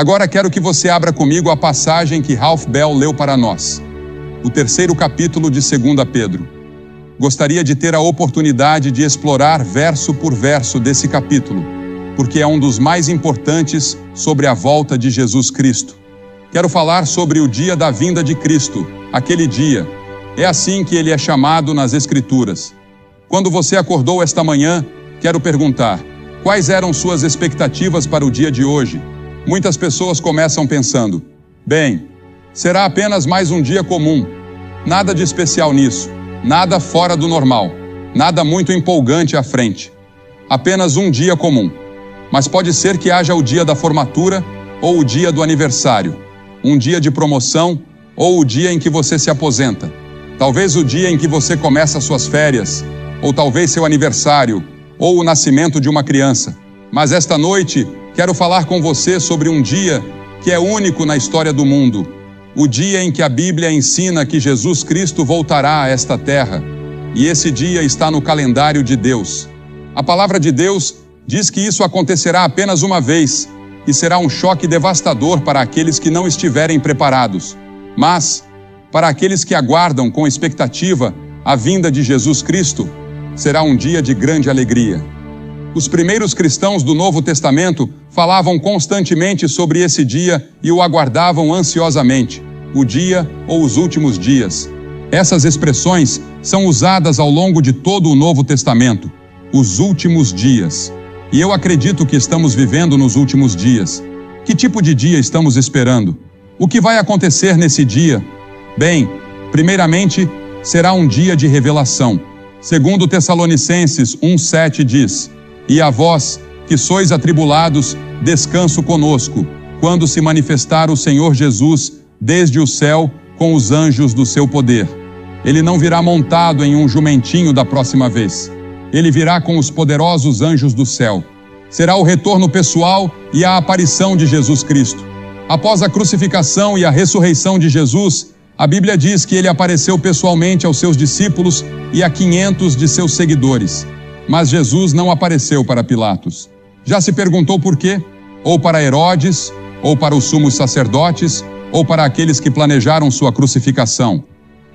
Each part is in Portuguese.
Agora quero que você abra comigo a passagem que Ralph Bell leu para nós, o 3º capítulo de 2 Pedro. Gostaria de ter a oportunidade de explorar verso por verso desse capítulo, porque é um dos mais importantes sobre a volta de Jesus Cristo. Quero falar sobre o dia da vinda de Cristo, aquele dia. É assim que ele é chamado nas Escrituras. Quando você acordou esta manhã, quero perguntar: quais eram suas expectativas para o dia de hoje? Muitas pessoas começam pensando: bem, será apenas mais um dia comum. Nada de especial nisso, nada fora do normal, nada muito empolgante à frente. Apenas um dia comum. Mas pode ser que haja o dia da formatura ou o dia do aniversário, um dia de promoção ou o dia em que você se aposenta. Talvez o dia em que você começa suas férias, ou talvez seu aniversário, ou o nascimento de uma criança. Mas esta noite, quero falar com você sobre um dia que é único na história do mundo. O dia em que a Bíblia ensina que Jesus Cristo voltará a esta terra. E esse dia está no calendário de Deus. A palavra de Deus diz que isso acontecerá apenas uma vez, e será um choque devastador para aqueles que não estiverem preparados. Mas, para aqueles que aguardam com expectativa a vinda de Jesus Cristo, será um dia de grande alegria. Os primeiros cristãos do Novo Testamento falavam constantemente sobre esse dia e o aguardavam ansiosamente, o dia ou os últimos dias. Essas expressões são usadas ao longo de todo o Novo Testamento, os últimos dias. E eu acredito que estamos vivendo nos últimos dias. Que tipo de dia estamos esperando? O que vai acontecer nesse dia? Bem, primeiramente, será um dia de revelação. Segundo Tessalonicenses 1:7 diz: "E a vós, que sois atribulados, descanso conosco, quando se manifestar o Senhor Jesus desde o céu com os anjos do seu poder. Ele não virá montado em um jumentinho da próxima vez. Ele virá com os poderosos anjos do céu." Será o retorno pessoal e a aparição de Jesus Cristo. Após a crucificação e a ressurreição de Jesus, a Bíblia diz que ele apareceu pessoalmente aos seus discípulos e a 500 de seus seguidores. Mas Jesus não apareceu para Pilatos. Já se perguntou por quê? Ou para Herodes, ou para os sumos sacerdotes, ou para aqueles que planejaram sua crucificação.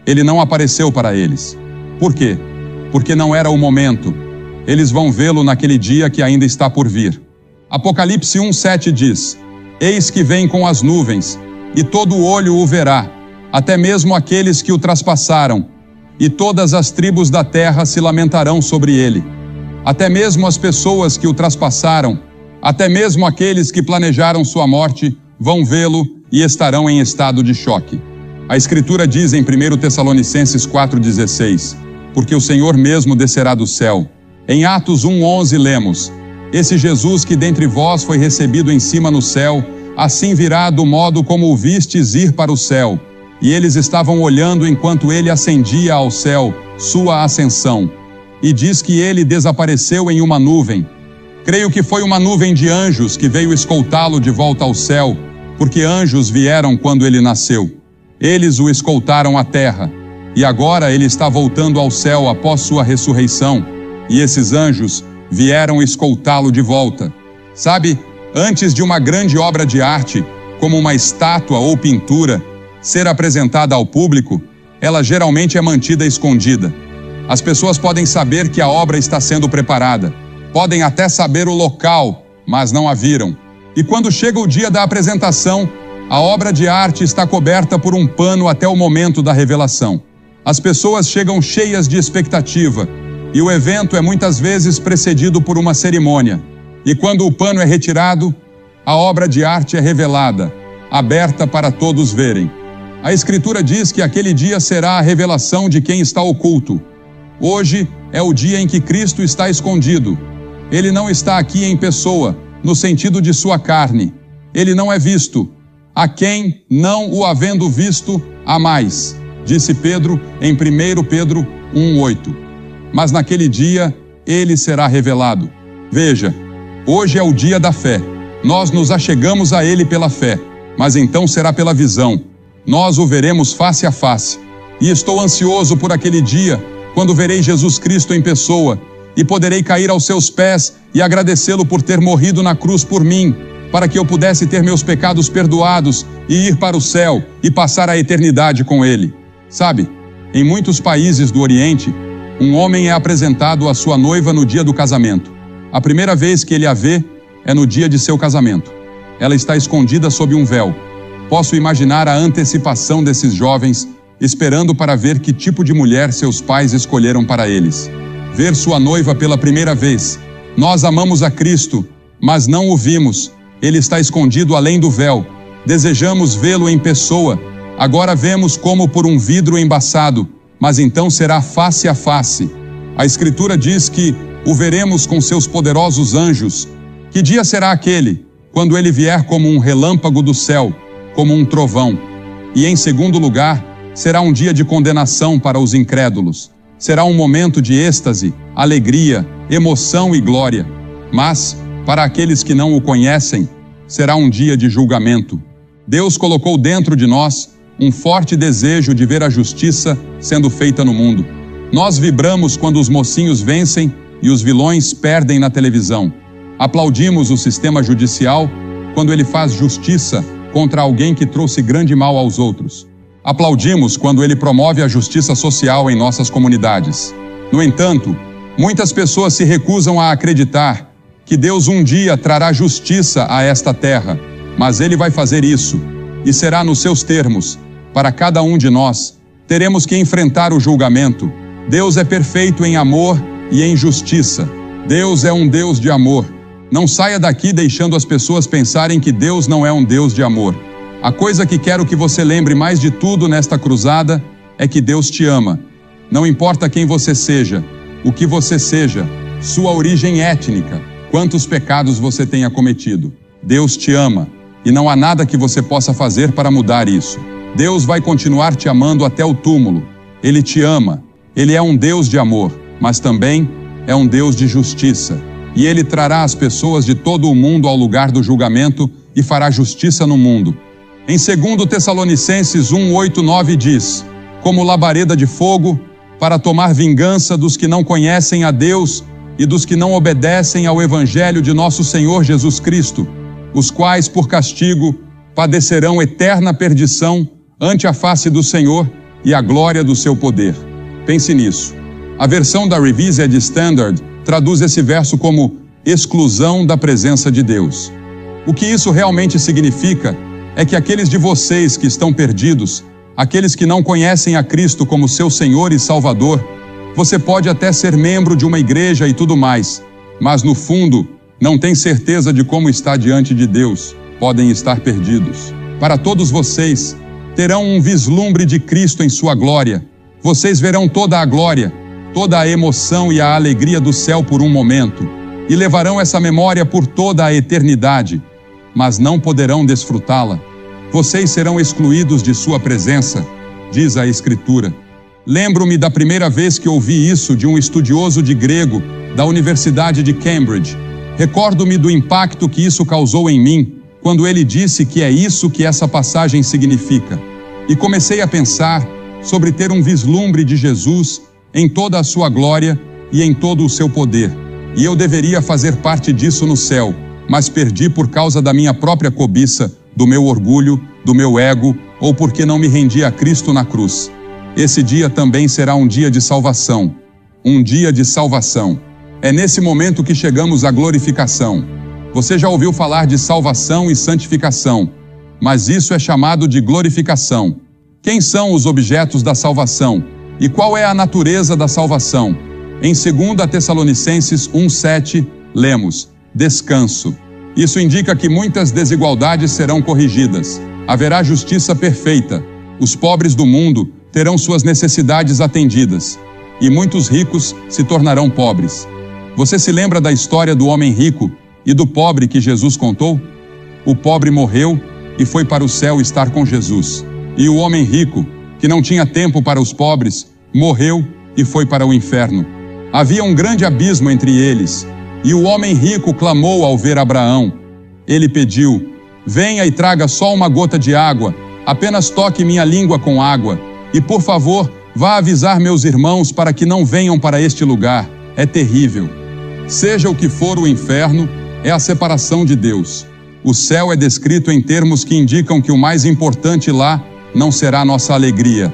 Ele não apareceu para eles. Por quê? Porque não era o momento. Eles vão vê-lo naquele dia que ainda está por vir. Apocalipse 1:7 diz: "Eis que vem com as nuvens, e todo olho o verá, até mesmo aqueles que o traspassaram, e todas as tribos da terra se lamentarão sobre ele. Até mesmo as pessoas que o traspassaram, até mesmo aqueles que planejaram sua morte, vão vê-lo e estarão em estado de choque." A Escritura diz em 1 Tessalonicenses 4:16: "Porque o Senhor mesmo descerá do céu." Em Atos 1:11 lemos: "Esse Jesus que dentre vós foi recebido em cima no céu, assim virá do modo como o vistes ir para o céu." E eles estavam olhando enquanto ele ascendia ao céu, sua ascensão. E diz que ele desapareceu em uma nuvem. Creio que foi uma nuvem de anjos que veio escoltá-lo de volta ao céu, porque anjos vieram quando ele nasceu. Eles o escoltaram à terra. E agora ele está voltando ao céu após sua ressurreição. E esses anjos vieram escoltá-lo de volta. Sabe, antes de uma grande obra de arte, como uma estátua ou pintura, ser apresentada ao público, ela geralmente é mantida escondida. As pessoas podem saber que a obra está sendo preparada, podem até saber o local, mas não a viram. E quando chega o dia da apresentação, a obra de arte está coberta por um pano até o momento da revelação. As pessoas chegam cheias de expectativa, e o evento é muitas vezes precedido por uma cerimônia. E quando o pano é retirado, a obra de arte é revelada, aberta para todos verem. A Escritura diz que aquele dia será a revelação de quem está oculto. Hoje é o dia em que Cristo está escondido. Ele não está aqui em pessoa, no sentido de sua carne. Ele não é visto. A quem, não o havendo visto, há mais, disse Pedro em 1 Pedro 1:8. Mas naquele dia, ele será revelado. Veja, hoje é o dia da fé. Nós nos achegamos a ele pela fé, mas então será pela visão. Nós o veremos face a face. E estou ansioso por aquele dia, quando verei Jesus Cristo em pessoa, e poderei cair aos seus pés e agradecê-lo por ter morrido na cruz por mim, para que eu pudesse ter meus pecados perdoados e ir para o céu e passar a eternidade com Ele. Sabe, em muitos países do Oriente, um homem é apresentado à sua noiva no dia do casamento. A primeira vez que ele a vê é no dia de seu casamento. Ela está escondida sob um véu. Posso imaginar a antecipação desses jovens, esperando para ver que tipo de mulher seus pais escolheram para eles. Ver sua noiva pela primeira vez. Nós amamos a Cristo, mas não o vimos. Ele está escondido além do véu. Desejamos vê-lo em pessoa. Agora vemos como por um vidro embaçado, mas então será face a face. A Escritura diz que o veremos com seus poderosos anjos. Que dia será aquele? Quando ele vier como um relâmpago do céu, como um trovão. E em segundo lugar, será um dia de condenação para os incrédulos. Será um momento de êxtase, alegria, emoção e glória. Mas, para aqueles que não o conhecem, será um dia de julgamento. Deus colocou dentro de nós um forte desejo de ver a justiça sendo feita no mundo. Nós vibramos quando os mocinhos vencem e os vilões perdem na televisão. Aplaudimos o sistema judicial quando ele faz justiça contra alguém que trouxe grande mal aos outros. Aplaudimos quando ele promove a justiça social em nossas comunidades. No entanto, muitas pessoas se recusam a acreditar que Deus um dia trará justiça a esta terra, mas Ele vai fazer isso, e será nos seus termos. Para cada um de nós, teremos que enfrentar o julgamento. Deus é perfeito em amor e em justiça. Deus é um Deus de amor. Não saia daqui deixando as pessoas pensarem que Deus não é um Deus de amor. A coisa que quero que você lembre mais de tudo nesta cruzada é que Deus te ama. Não importa quem você seja, o que você seja, sua origem étnica, quantos pecados você tenha cometido. Deus te ama e não há nada que você possa fazer para mudar isso. Deus vai continuar te amando até o túmulo. Ele te ama. Ele é um Deus de amor, mas também é um Deus de justiça. E Ele trará as pessoas de todo o mundo ao lugar do julgamento e fará justiça no mundo. Em 2 Tessalonicenses 1:8-9 diz: como labareda de fogo, para tomar vingança dos que não conhecem a Deus e dos que não obedecem ao Evangelho de nosso Senhor Jesus Cristo, os quais, por castigo, padecerão eterna perdição ante a face do Senhor e a glória do seu poder. Pense nisso. A versão da Revised Standard traduz esse verso como exclusão da presença de Deus. O que isso realmente significa é que aqueles de vocês que estão perdidos, aqueles que não conhecem a Cristo como seu Senhor e Salvador, você pode até ser membro de uma igreja e tudo mais, mas no fundo não tem certeza de como está diante de Deus, podem estar perdidos. Para todos vocês, terão um vislumbre de Cristo em sua glória. Vocês verão toda a glória, toda a emoção e a alegria do céu por um momento, e levarão essa memória por toda a eternidade, mas não poderão desfrutá-la. Vocês serão excluídos de sua presença, diz a Escritura. Lembro-me da primeira vez que ouvi isso de um estudioso de grego da Universidade de Cambridge. Recordo-me do impacto que isso causou em mim, quando ele disse que é isso que essa passagem significa. E comecei a pensar sobre ter um vislumbre de Jesus em toda a sua glória e em todo o seu poder. E eu deveria fazer parte disso no céu, mas perdi por causa da minha própria cobiça, do meu orgulho, do meu ego, ou porque não me rendi a Cristo na cruz. Esse dia também será um dia de salvação. Um dia de salvação. É nesse momento que chegamos à glorificação. Você já ouviu falar de salvação e santificação, mas isso é chamado de glorificação. Quem são os objetos da salvação? E qual é a natureza da salvação? Em 2 Tessalonicenses 1:7, lemos: descanso. Isso indica que muitas desigualdades serão corrigidas. Haverá justiça perfeita. Os pobres do mundo terão suas necessidades atendidas. E muitos ricos se tornarão pobres. Você se lembra da história do homem rico e do pobre que Jesus contou? O pobre morreu e foi para o céu estar com Jesus. E o homem rico, que não tinha tempo para os pobres, morreu e foi para o inferno. Havia um grande abismo entre eles. E o homem rico clamou ao ver Abraão. Ele pediu: venha e traga só uma gota de água, apenas toque minha língua com água. E por favor, vá avisar meus irmãos para que não venham para este lugar. É terrível. Seja o que for o inferno, é a separação de Deus. O céu é descrito em termos que indicam que o mais importante lá não será nossa alegria.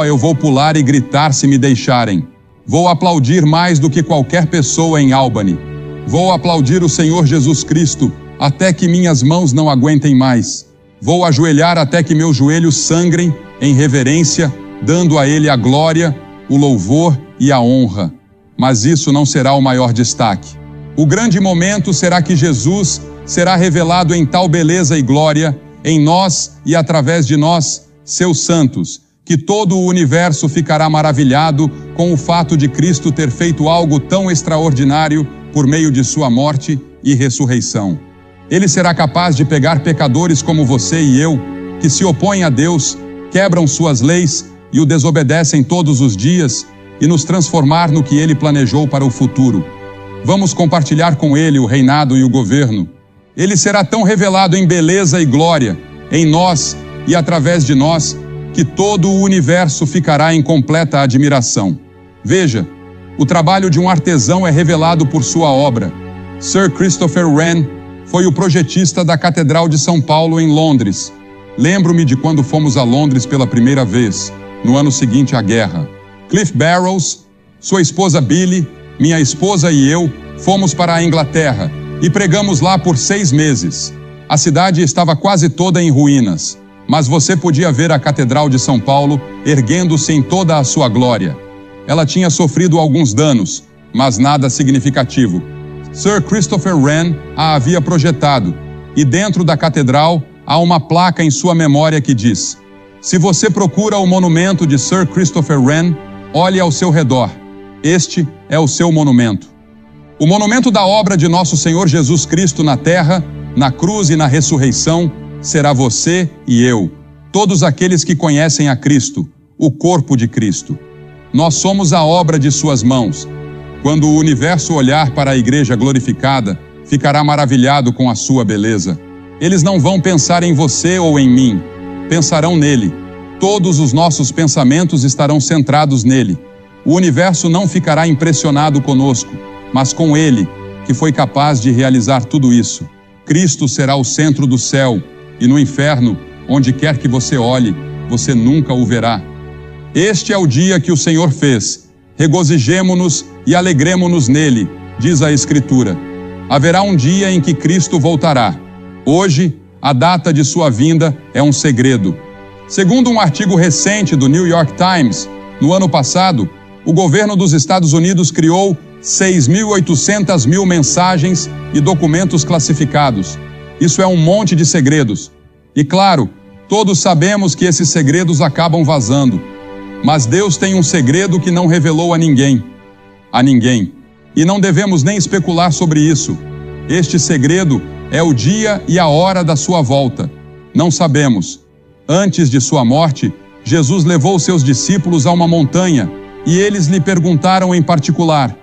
Eu vou pular e gritar se me deixarem. Vou aplaudir mais do que qualquer pessoa em Albany. Vou aplaudir o Senhor Jesus Cristo até que minhas mãos não aguentem mais. Vou ajoelhar até que meus joelhos sangrem em reverência, dando a Ele a glória, o louvor e a honra. Mas isso não será o maior destaque. O grande momento será que Jesus será revelado em tal beleza e glória, em nós e através de nós, seus santos, que todo o universo ficará maravilhado com o fato de Cristo ter feito algo tão extraordinário por meio de sua morte e ressurreição. Ele será capaz de pegar pecadores como você e eu, que se opõem a Deus, quebram suas leis e o desobedecem todos os dias, e nos transformar no que Ele planejou para o futuro. Vamos compartilhar com Ele o reinado e o governo. Ele será tão revelado em beleza e glória, em nós e através de nós, que todo o universo ficará em completa admiração. Veja, o trabalho de um artesão é revelado por sua obra. Sir Christopher Wren foi o projetista da Catedral de São Paulo em Londres. Lembro-me de quando fomos a Londres pela primeira vez, no ano seguinte à guerra. Cliff Barrows, sua esposa Billy, minha esposa e eu fomos para a Inglaterra e pregamos lá por 6 meses. A cidade estava quase toda em ruínas, mas você podia ver a Catedral de São Paulo erguendo-se em toda a sua glória. Ela tinha sofrido alguns danos, mas nada significativo. Sir Christopher Wren a havia projetado, e dentro da catedral há uma placa em sua memória que diz: se você procura o monumento de Sir Christopher Wren, olhe ao seu redor. Este é o seu monumento. O monumento da obra de nosso Senhor Jesus Cristo na terra, na cruz e na ressurreição, será você e eu, todos aqueles que conhecem a Cristo, o corpo de Cristo. Nós somos a obra de suas mãos. Quando o universo olhar para a igreja glorificada, ficará maravilhado com a sua beleza. Eles não vão pensar em você ou em mim, pensarão nele. Todos os nossos pensamentos estarão centrados nele. O universo não ficará impressionado conosco, mas com ele, que foi capaz de realizar tudo isso. Cristo será o centro do céu, e no inferno, onde quer que você olhe, você nunca o verá. Este é o dia que o Senhor fez. Regozijemo-nos e alegremo-nos nele, diz a Escritura. Haverá um dia em que Cristo voltará. Hoje, a data de sua vinda é um segredo. Segundo um artigo recente do New York Times, no ano passado, o governo dos Estados Unidos criou 6.800 mensagens e documentos classificados. Isso é um monte de segredos. E claro, todos sabemos que esses segredos acabam vazando. Mas Deus tem um segredo que não revelou a ninguém. E não devemos nem especular sobre isso. Este segredo é o dia e a hora da sua volta. Não sabemos. Antes de sua morte, Jesus levou seus discípulos a uma montanha e eles lhe perguntaram em particular: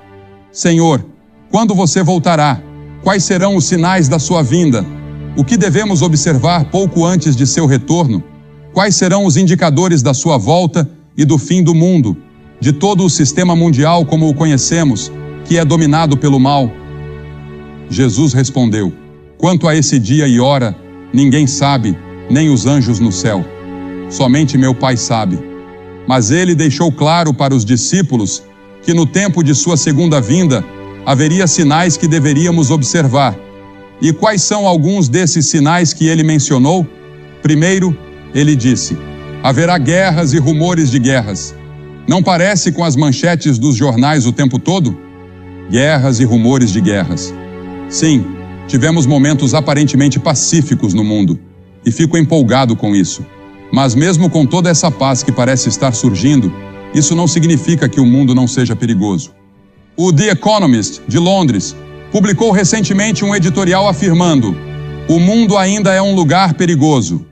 Senhor, quando você voltará? Quais serão os sinais da sua vinda? O que devemos observar pouco antes de seu retorno? Quais serão os indicadores da sua volta e do fim do mundo, de todo o sistema mundial como o conhecemos, que é dominado pelo mal? Jesus respondeu: quanto a esse dia e hora, ninguém sabe, nem os anjos no céu. Somente meu Pai sabe. Mas ele deixou claro para os discípulos que no tempo de sua segunda vinda haveria sinais que deveríamos observar. E quais são alguns desses sinais que ele mencionou? Primeiro, ele disse: haverá guerras e rumores de guerras. Não parece com as manchetes dos jornais o tempo todo? Guerras e rumores de guerras. Sim, tivemos momentos aparentemente pacíficos no mundo, e fico empolgado com isso. Mas mesmo com toda essa paz que parece estar surgindo, isso não significa que o mundo não seja perigoso. O The Economist, de Londres, publicou recentemente um editorial afirmando: o mundo ainda é um lugar perigoso.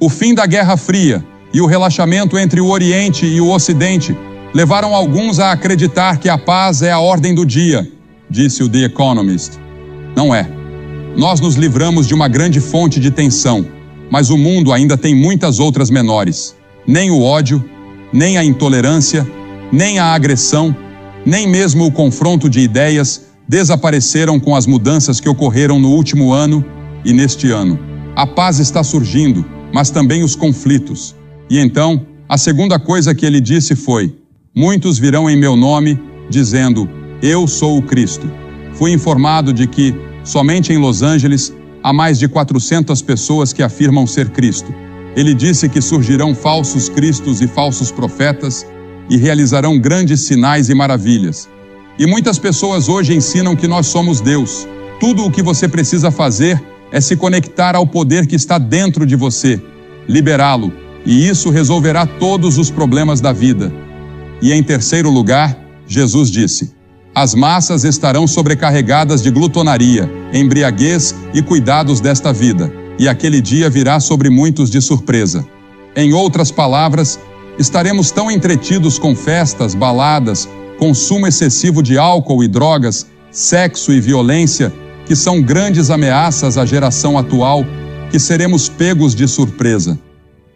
O fim da Guerra Fria e o relaxamento entre o Oriente e o Ocidente levaram alguns a acreditar que a paz é a ordem do dia, disse o The Economist. Não é. Nós nos livramos de uma grande fonte de tensão, mas o mundo ainda tem muitas outras menores. Nem o ódio, nem a intolerância, nem a agressão, nem mesmo o confronto de ideias desapareceram com as mudanças que ocorreram no último ano e neste ano. A paz está surgindo, mas também os conflitos. E então, a segunda coisa que ele disse foi: muitos virão em meu nome, dizendo, eu sou o Cristo. Fui informado de que, somente em Los Angeles, há mais de 400 pessoas que afirmam ser Cristo. Ele disse que surgirão falsos cristos e falsos profetas e realizarão grandes sinais e maravilhas. E muitas pessoas hoje ensinam que nós somos Deus. Tudo o que você precisa fazer é se conectar ao poder que está dentro de você, liberá-lo, e isso resolverá todos os problemas da vida. E em terceiro lugar, Jesus disse: as massas estarão sobrecarregadas de glutonaria, embriaguez e cuidados desta vida, e aquele dia virá sobre muitos de surpresa. Em outras palavras, estaremos tão entretidos com festas, baladas, consumo excessivo de álcool e drogas, sexo e violência, que são grandes ameaças à geração atual, que seremos pegos de surpresa.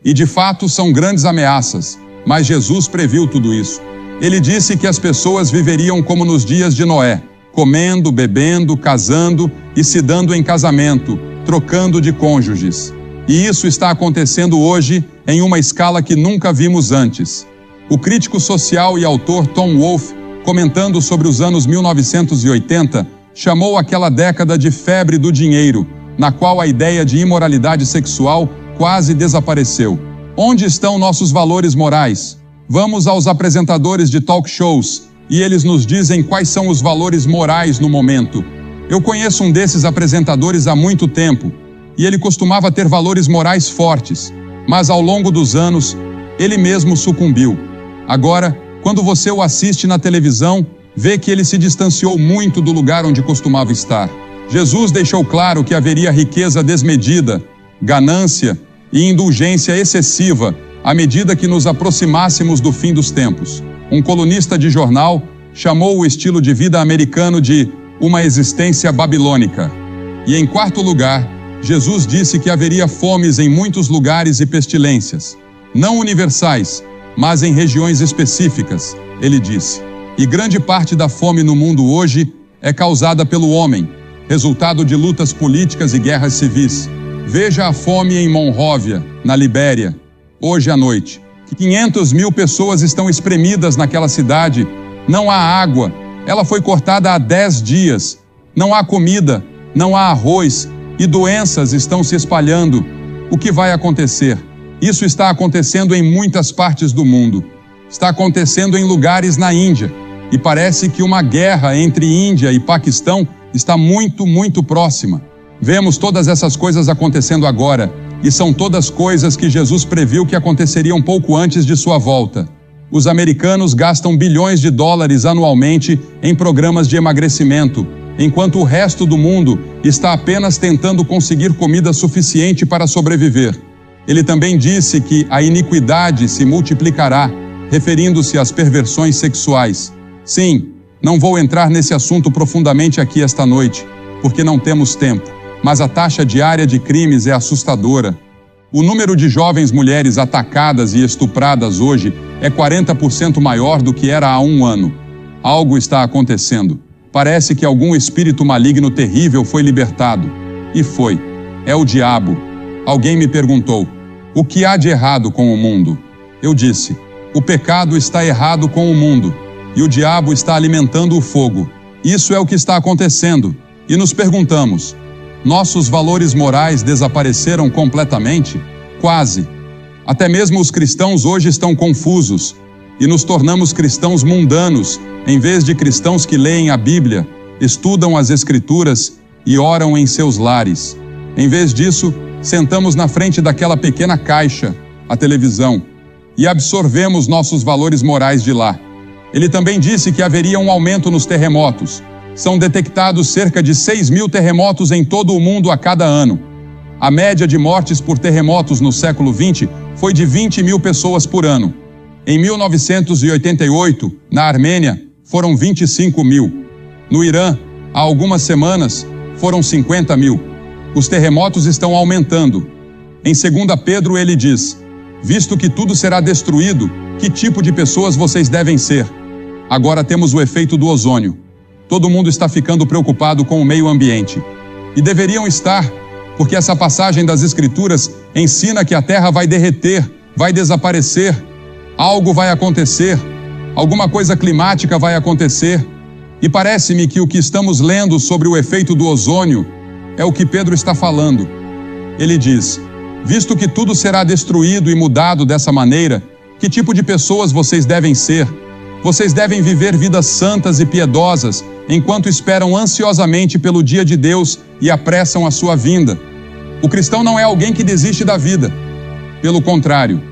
E de fato são grandes ameaças, mas Jesus previu tudo isso. Ele disse que as pessoas viveriam como nos dias de Noé, comendo, bebendo, casando e se dando em casamento, trocando de cônjuges. E isso está acontecendo hoje em uma escala que nunca vimos antes. O crítico social e autor Tom Wolfe, comentando sobre os anos 1980, chamou aquela década de febre do dinheiro, na qual a ideia de imoralidade sexual quase desapareceu. Onde estão nossos valores morais? Vamos aos apresentadores de talk shows e eles nos dizem quais são os valores morais no momento. Eu conheço um desses apresentadores há muito tempo e ele costumava ter valores morais fortes, mas ao longo dos anos, ele mesmo sucumbiu. Agora, quando você o assiste na televisão, vê que ele se distanciou muito do lugar onde costumava estar. Jesus deixou claro que haveria riqueza desmedida, ganância e indulgência excessiva à medida que nos aproximássemos do fim dos tempos. Um colunista de jornal chamou o estilo de vida americano de uma existência babilônica. E em quarto lugar, Jesus disse que haveria fomes em muitos lugares e pestilências, não universais, mas em regiões específicas, ele disse. E grande parte da fome no mundo hoje é causada pelo homem, resultado de lutas políticas e guerras civis. Veja a fome em Monróvia, na Libéria, hoje à noite. 500 mil pessoas estão espremidas naquela cidade. Não há água, ela foi cortada há 10 dias. Não há comida, não há arroz e doenças estão se espalhando. O que vai acontecer? Isso está acontecendo em muitas partes do mundo. Está acontecendo em lugares na Índia. E parece que uma guerra entre Índia e Paquistão está muito próxima. Vemos todas essas coisas acontecendo agora, e são todas coisas que Jesus previu que aconteceriam pouco antes de sua volta. Os americanos gastam bilhões de dólares anualmente em programas de emagrecimento, enquanto o resto do mundo está apenas tentando conseguir comida suficiente para sobreviver. Ele também disse que a iniquidade se multiplicará, referindo-se às perversões sexuais. Sim, não vou entrar nesse assunto profundamente aqui esta noite, porque não temos tempo. Mas a taxa diária de crimes é assustadora. O número de jovens mulheres atacadas e estupradas hoje é 40% maior do que era há um ano. Algo está acontecendo. Parece que algum espírito maligno terrível foi libertado. E foi. É o diabo. Alguém me perguntou: o que há de errado com o mundo? Eu disse: o pecado está errado com o mundo, e o diabo está alimentando o fogo. Isso é o que está acontecendo. E nos perguntamos: nossos valores morais desapareceram completamente? Quase. Até mesmo os cristãos hoje estão confusos e nos tornamos cristãos mundanos, em vez de cristãos que leem a Bíblia, estudam as Escrituras e oram em seus lares. Em vez disso, sentamos na frente daquela pequena caixa, a televisão, e absorvemos nossos valores morais de lá. Ele também disse que haveria um aumento nos terremotos. São detectados cerca de 6.000 terremotos em todo o mundo a cada ano. A média de mortes por terremotos no século XX foi de 20.000 pessoas por ano. Em 1988, na Armênia, foram 25.000. No Irã, há algumas semanas, foram 50.000. Os terremotos estão aumentando. Em 2 Pedro ele diz: visto que tudo será destruído, que tipo de pessoas vocês devem ser? Agora temos o efeito do ozônio. Todo mundo está ficando preocupado com o meio ambiente. E deveriam estar, porque essa passagem das Escrituras ensina que a terra vai derreter, vai desaparecer, algo vai acontecer, alguma coisa climática vai acontecer, e parece-me que o que estamos lendo sobre o efeito do ozônio é o que Pedro está falando. Ele diz: visto que tudo será destruído e mudado dessa maneira, que tipo de pessoas vocês devem ser? Vocês devem viver vidas santas e piedosas, enquanto esperam ansiosamente pelo dia de Deus e apressam a sua vinda. O cristão não é alguém que desiste da vida. Pelo contrário,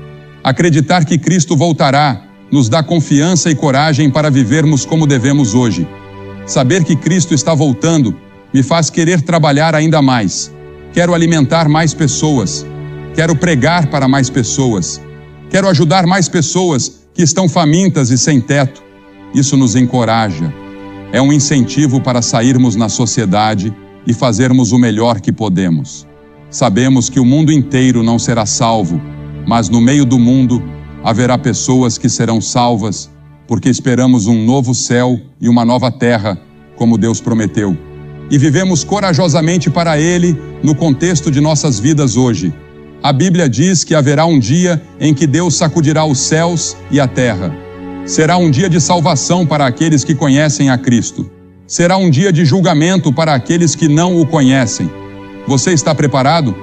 acreditar que Cristo voltará nos dá confiança e coragem para vivermos como devemos hoje. Saber que Cristo está voltando me faz querer trabalhar ainda mais. Quero alimentar mais pessoas. Quero pregar para mais pessoas. Quero ajudar mais pessoas que estão famintas e sem teto. Isso nos encoraja. É um incentivo para sairmos na sociedade e fazermos o melhor que podemos. Sabemos que o mundo inteiro não será salvo, mas no meio do mundo haverá pessoas que serão salvas, porque esperamos um novo céu e uma nova terra, como Deus prometeu. E vivemos corajosamente para Ele no contexto de nossas vidas hoje. A Bíblia diz que haverá um dia em que Deus sacudirá os céus e a terra. Será um dia de salvação para aqueles que conhecem a Cristo. Será um dia de julgamento para aqueles que não o conhecem. Você está preparado?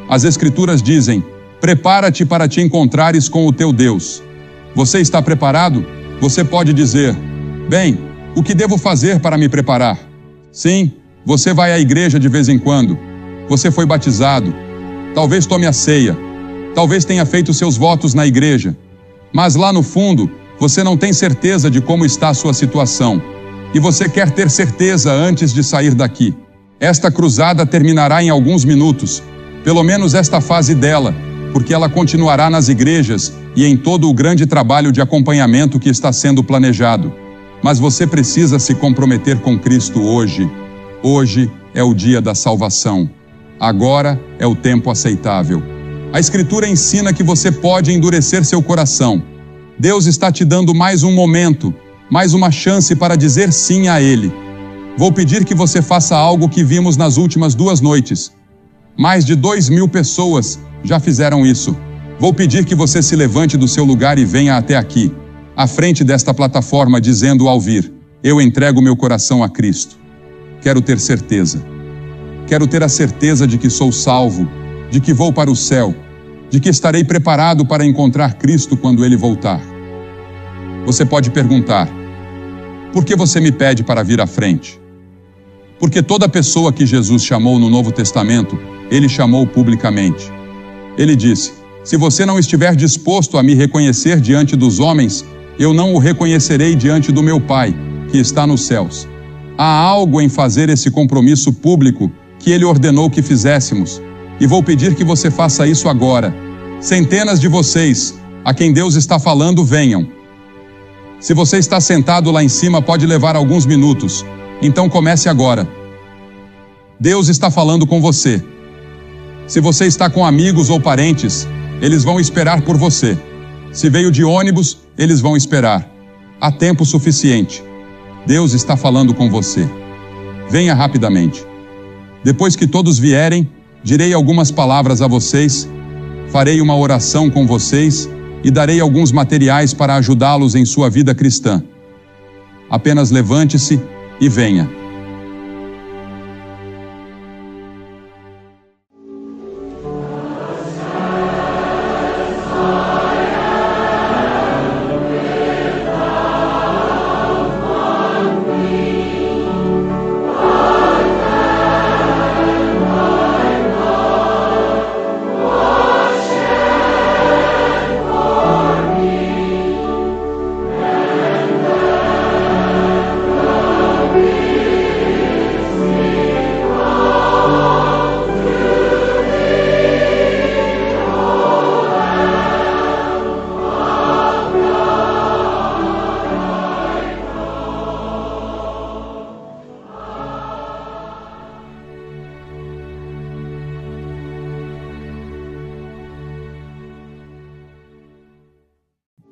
As Escrituras dizem: prepara-te para te encontrares com o teu Deus. Você está preparado? Você pode dizer: bem, o que devo fazer para me preparar? Sim, você vai à igreja de vez em quando. Você foi batizado. Talvez tome a ceia. Talvez tenha feito seus votos na igreja. Mas lá no fundo, você não tem certeza de como está a sua situação. E você quer ter certeza antes de sair daqui. Esta cruzada terminará em alguns minutos, pelo menos esta fase dela, porque ela continuará nas igrejas e em todo o grande trabalho de acompanhamento que está sendo planejado. Mas você precisa se comprometer com Cristo hoje. Hoje é o dia da salvação. Agora é o tempo aceitável. A Escritura ensina que você pode endurecer seu coração. Deus está te dando mais um momento, mais uma chance para dizer sim a Ele. Vou pedir que você faça algo que vimos nas últimas 2 noites. Mais de 2.000 pessoas já fizeram isso. Vou pedir que você se levante do seu lugar e venha até aqui, à frente desta plataforma, dizendo ao vir: eu entrego meu coração a Cristo. Quero ter certeza. Quero ter a certeza de que sou salvo, de que vou para o céu, de que estarei preparado para encontrar Cristo quando Ele voltar. Você pode perguntar: por que você me pede para vir à frente? Porque toda pessoa que Jesus chamou no Novo Testamento, Ele chamou publicamente. Ele disse: se você não estiver disposto a me reconhecer diante dos homens, eu não o reconhecerei diante do meu Pai, que está nos céus. Há algo em fazer esse compromisso público que Ele ordenou que fizéssemos, e vou pedir que você faça isso agora. Centenas de vocês, a quem Deus está falando, venham. Se você está sentado lá em cima, pode levar alguns minutos, então comece agora. Deus está falando com você. Se você está com amigos ou parentes, eles vão esperar por você. Se veio de ônibus, eles vão esperar. Há tempo suficiente. Deus está falando com você. Venha rapidamente. Depois que todos vierem, direi algumas palavras a vocês, farei uma oração com vocês e darei alguns materiais para ajudá-los em sua vida cristã. Apenas levante-se e venha.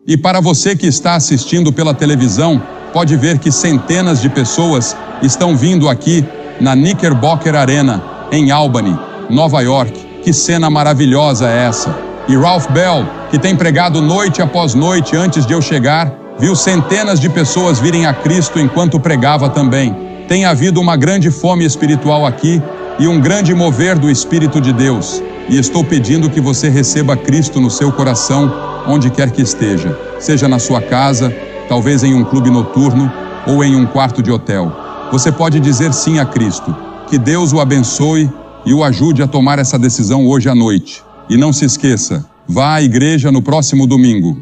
E para você que está assistindo pela televisão, pode ver que centenas de pessoas estão vindo aqui na Knickerbocker Arena, em Albany, Nova York, que cena maravilhosa é essa? E Ralph Bell, que tem pregado noite após noite antes de eu chegar, viu centenas de pessoas virem a Cristo enquanto pregava também. Tem havido uma grande fome espiritual aqui e um grande mover do Espírito de Deus. E estou pedindo que você receba Cristo no seu coração, onde quer que esteja. Seja na sua casa, talvez em um clube noturno ou em um quarto de hotel. Você pode dizer sim a Cristo. Que Deus o abençoe e o ajude a tomar essa decisão hoje à noite. E não se esqueça, vá à igreja no próximo domingo.